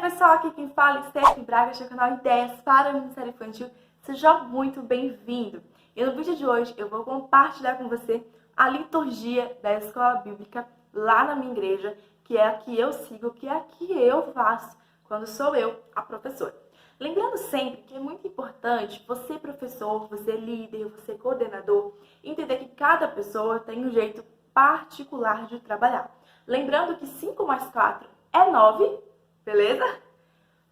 pessoal, aqui quem fala é Stephanie Braga, do canal Ideias para o Ministério Infantil. Seja muito bem-vindo. E no vídeo de hoje eu vou compartilhar com você a liturgia da escola bíblica lá na minha igreja, que é a que eu sigo, que é a que eu faço quando sou eu a professora. Lembrando sempre que é muito importante você, professor, você líder, você coordenador, entender que cada pessoa tem um jeito particular de trabalhar. Lembrando que 5 mais 4 é 9, beleza?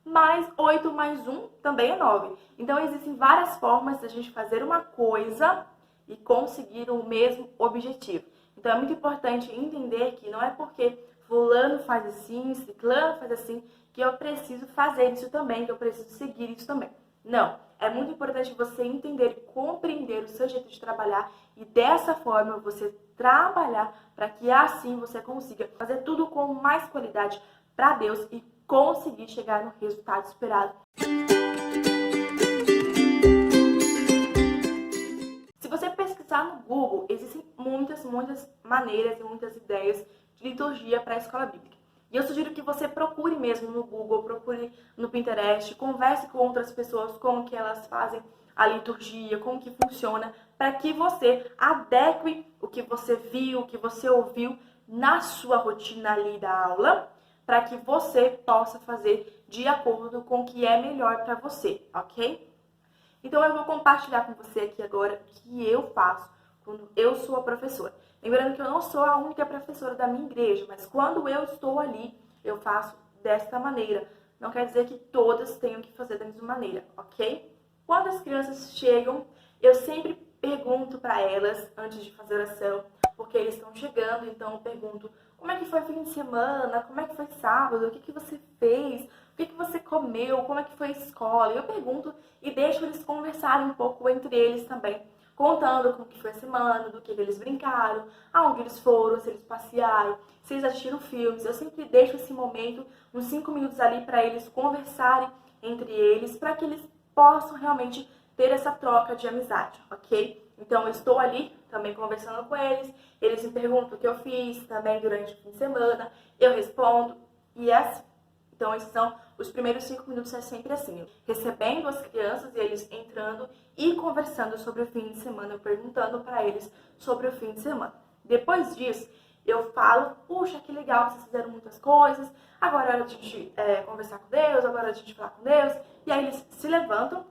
Mais 8 mais 1 também é 9. Então, existem várias formas de a gente fazer uma coisa e conseguir o mesmo objetivo. Então, é muito importante entender que não é porque fulano faz assim, ciclano faz assim, que eu preciso fazer isso também, que eu preciso seguir isso também. Não. É muito importante você entender e compreender o seu jeito de trabalhar e dessa forma você trabalhar para que assim você consiga fazer tudo com mais qualidade para Deus e conseguir chegar no resultado esperado. Se você pesquisar no Google, existem muitas maneiras e muitas ideias de liturgia para a escola bíblica. E eu sugiro que você procure mesmo no Google, procure no Pinterest, converse com outras pessoas, como que elas fazem a liturgia, como que funciona, para que você adeque o que você viu, o que você ouviu na sua rotina ali da aula, para que você possa fazer de acordo com o que é melhor para você, ok? Então eu vou compartilhar com você aqui agora o que eu faço quando eu sou a professora. Lembrando que eu não sou a única professora da minha igreja, mas quando eu estou ali, eu faço desta maneira. Não quer dizer que todas tenham que fazer da mesma maneira, ok? Quando as crianças chegam, eu sempre pergunto para elas, antes de fazer oração, porque eles estão chegando, então eu pergunto como é que foi o fim de semana, como é que foi sábado, o que você fez, o que você comeu, como é que foi a escola. Eu pergunto e deixo eles conversarem um pouco entre eles também, contando como que foi a semana, do que eles brincaram, aonde eles foram, se eles passearam, se eles assistiram filmes. Eu sempre deixo esse momento, uns 5 minutos ali, para eles conversarem entre eles, para que eles possam realmente ter essa troca de amizade, ok? Então, eu estou ali também conversando com eles, eles me perguntam o que eu fiz também durante o fim de semana, eu respondo, e é assim. Então, esses são os primeiros 5 minutos, é sempre assim, recebendo as crianças e eles entrando e conversando sobre o fim de semana, eu perguntando para eles sobre o fim de semana. Depois disso, eu falo, puxa, que legal, vocês fizeram muitas coisas, agora é hora de a gente conversar com Deus, agora é hora de a gente falar com Deus, e aí eles se levantam.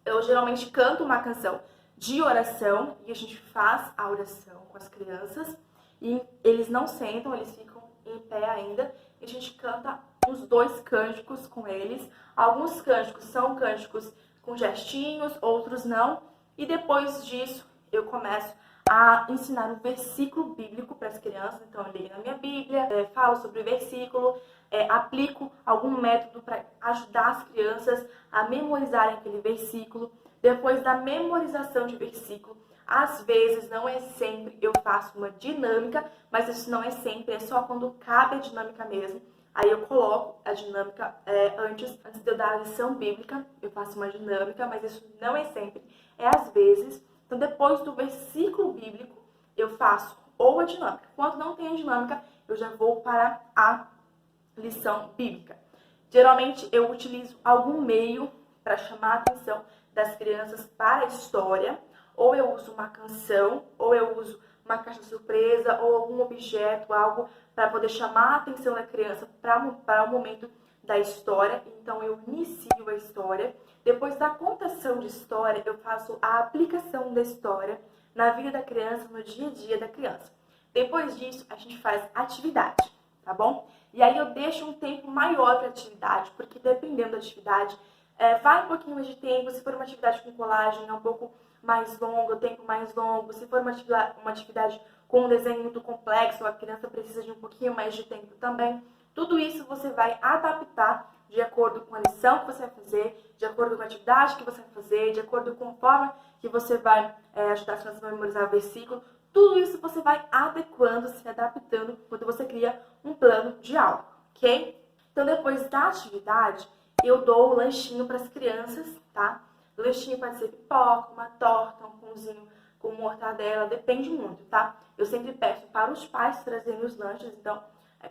Eu geralmente canto uma canção de oração e a gente faz a oração com as crianças e eles não sentam, eles ficam em pé ainda e a gente canta os 2 cânticos com eles. Alguns cânticos são cânticos com gestinhos, outros não. E depois disso eu começo a ensinar um versículo bíblico para as crianças. Então eu leio na minha Bíblia, falo sobre o versículo, aplico algum método para ajudar as crianças a memorizarem aquele versículo. Depois da memorização de versículo, às vezes, não é sempre, eu faço uma dinâmica, mas isso não é sempre, é só quando cabe a dinâmica mesmo. Aí eu coloco a dinâmica antes de eu dar a lição bíblica, eu faço uma dinâmica, mas isso não é sempre, é às vezes. Então, depois do versículo bíblico, eu faço ou a dinâmica. Quando não tem a dinâmica, eu já vou para a lição bíblica. Geralmente, eu utilizo algum meio para chamar a atenção das crianças para a história, ou eu uso uma canção, ou eu uso uma caixa surpresa, ou algum objeto, algo para poder chamar a atenção da criança para o momento da história. Então, eu inicio a história. Depois da contação de história, eu faço a aplicação da história na vida da criança, no dia a dia da criança. Depois disso, a gente faz atividade, tá bom? E aí eu deixo um tempo maior para atividade, porque dependendo da atividade, vai um pouquinho mais de tempo. Se for uma atividade com colagem, é um pouco mais longo, o tempo mais longo. Se for uma atividade com um desenho muito complexo, a criança precisa de um pouquinho mais de tempo também. Tudo isso você vai adaptar de acordo com a lição que você vai fazer, de acordo com a atividade que você vai fazer, de acordo com a forma que você vai ajudar as crianças a memorizar o versículo. Tudo isso você vai adequando, se adaptando quando você cria um plano de aula, ok? Então, depois da atividade, eu dou o lanchinho para as crianças, tá? O lanchinho pode ser pipoca, uma torta, um pãozinho com mortadela, depende muito, tá? Eu sempre peço para os pais trazerem os lanches, então,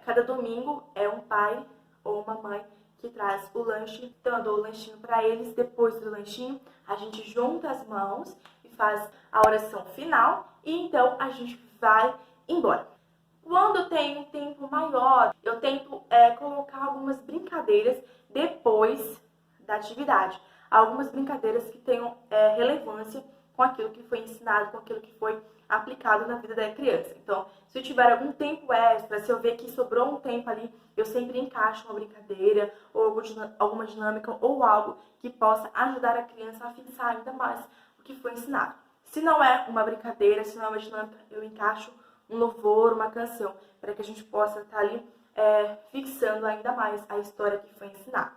cada domingo é um pai ou uma mãe que traz o lanche, dando o lanchinho para eles. Depois do lanchinho, a gente junta as mãos e faz a oração final e então a gente vai embora. Quando tem um tempo maior, eu tento colocar algumas brincadeiras depois da atividade. Algumas brincadeiras que tenham relevância com aquilo que foi ensinado, com aquilo que foi aplicado na vida da criança. Então, se eu tiver algum tempo extra, se eu ver que sobrou um tempo ali, eu sempre encaixo uma brincadeira, ou alguma dinâmica, ou algo que possa ajudar a criança a fixar ainda mais o que foi ensinado. Se não é uma brincadeira, se não é uma dinâmica, eu encaixo um louvor, uma canção, para que a gente possa estar ali fixando ainda mais a história que foi ensinada.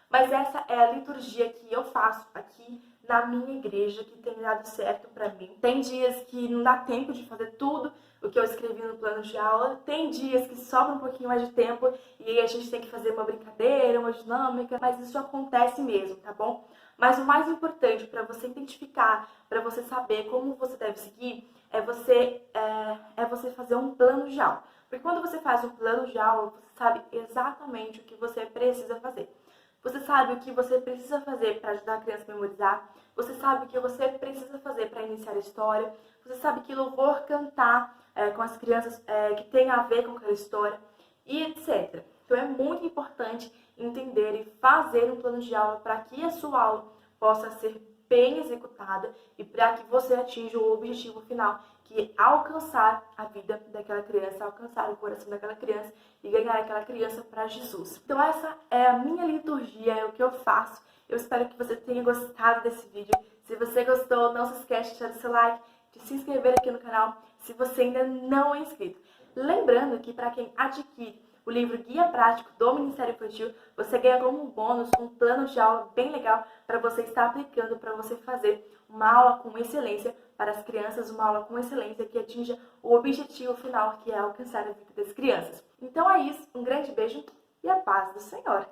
Mas essa é a liturgia que eu faço aqui na minha igreja, que tem dado certo para mim. Tem dias que não dá tempo de fazer tudo o que eu escrevi no plano de aula, tem dias que sobra um pouquinho mais de tempo e aí a gente tem que fazer uma brincadeira, uma dinâmica, mas isso acontece mesmo, tá bom? Mas o mais importante para você identificar, para você saber como você deve seguir, é você fazer um plano de aula. Porque quando você faz um plano de aula, você sabe exatamente o que você precisa fazer. Você sabe o que você precisa fazer para ajudar a criança a memorizar. Você sabe o que você precisa fazer para iniciar a história. Você sabe que louvor cantar com as crianças que tem a ver com aquela história e etc. Então é muito importante entender e fazer um plano de aula para que a sua aula possa ser bem executada e para que você atinja o objetivo final, que é alcançar a vida daquela criança, alcançar o coração daquela criança e ganhar aquela criança para Jesus. Então essa é a minha liturgia, é o que eu faço. Eu espero que você tenha gostado desse vídeo. Se você gostou, não se esquece de deixar o seu like, de se inscrever aqui no canal, se você ainda não é inscrito. Lembrando que para quem adquire o livro Guia Prático do Ministério Infantil, você ganha como um bônus um plano de aula bem legal para você estar aplicando, para você fazer uma aula com excelência para as crianças, uma aula com excelência que atinja o objetivo final, que é alcançar a vida das crianças. Então é isso, um grande beijo e a paz do Senhor!